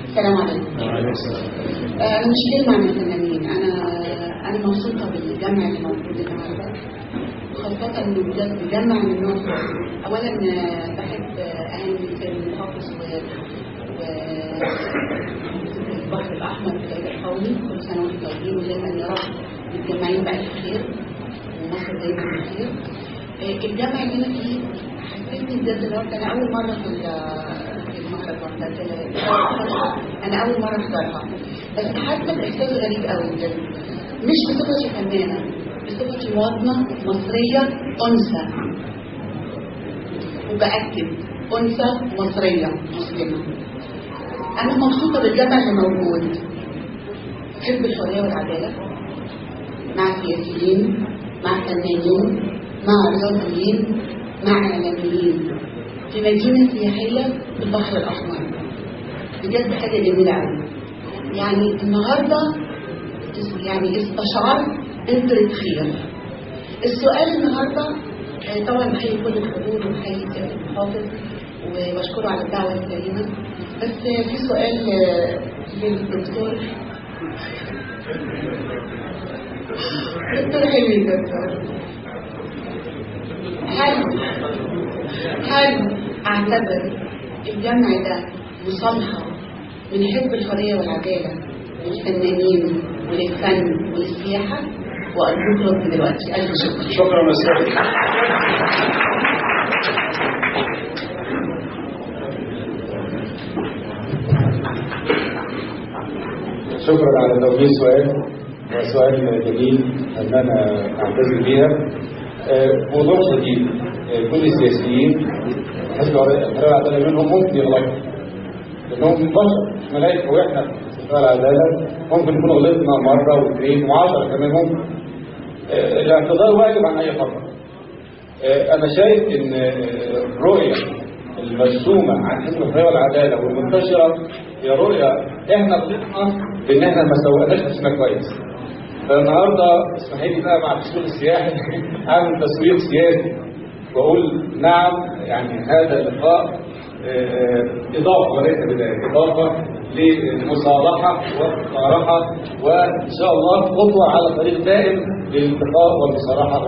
السلام عليكم. أنا مش كلمة عن الفنانين، أنا مبسوطة بالجمع اللي موجود النهارده، خاصة إنه بجمع من النوع. أولا بحب أهني السيد المحافظ والبحر الأحمر في العيد القومي، كل سنة وأنتم طيبين ودايما يا رب متجمعين بألف خير ومصر دايما بخير. الجمع اللي أنا فيه حسيتني بجد النهارده، أنا أول مرة في المهرجان ده، أنا أول مرة أحضرها، بس حاسة بإحساس غريب قوي بجد، مش بصفتي فنانة، بصفتي مواطنة مصرية أنثى، وبأكد أنثى مصرية مسلمة. أنا مبسوطة بالجمع اللي موجود، بحب الحرية والعدالة مع سياسيين، مع فنانين، مع رياضيين، مع إعلاميين في مدينة سياحية في البحر الأحمر. بجد حاجة جميلة قوي. يعني النهارده يعني استشعرت بذرة خير. السؤال النهارده طبعا بحيي كل الحضور وبحيي سيادة المحافظ وبشكره على الدعوة الكريمة، بس في سؤال للدكتور دكتور حلمي. هل اعتبر الجمع ده مصالحة من حزب الحرية والعدالة للفنانين وللفن وللسياحة؟ وأرجوك رد دلوقتي. ألف شكر. شكرا أستاذ. شكرا على توجيه السؤال، وسؤال جميل ان انا اعتز بيها. موضوع شديد، كل السياسيين حزب الحرية والعدالة منهم ممكن يغلطوا، لانهم بشر مش ملائكه، واحنا في الحرية والعدالة ممكن نكون غلطنا مره واثنين و10 كمان ممكن. الاعتذار واجب عن اي خطأ. انا شايف ان الرؤيه المرسومه عن حزب الحرية والعدالة والمنتشره هي رؤيه احنا غلطنا بان احنا ما سوقناش نفسنا كويس. فالنهارده اسمحي لي بقى مع التسويق السياحي اعمل تسويق سياسي واقول نعم، يعني هذا اللقاء اضافه وليس بدايه، اضافه للمصالحه والمصارحه، وان شاء الله خطوه على طريق دائم للالتقاء والمصالحه.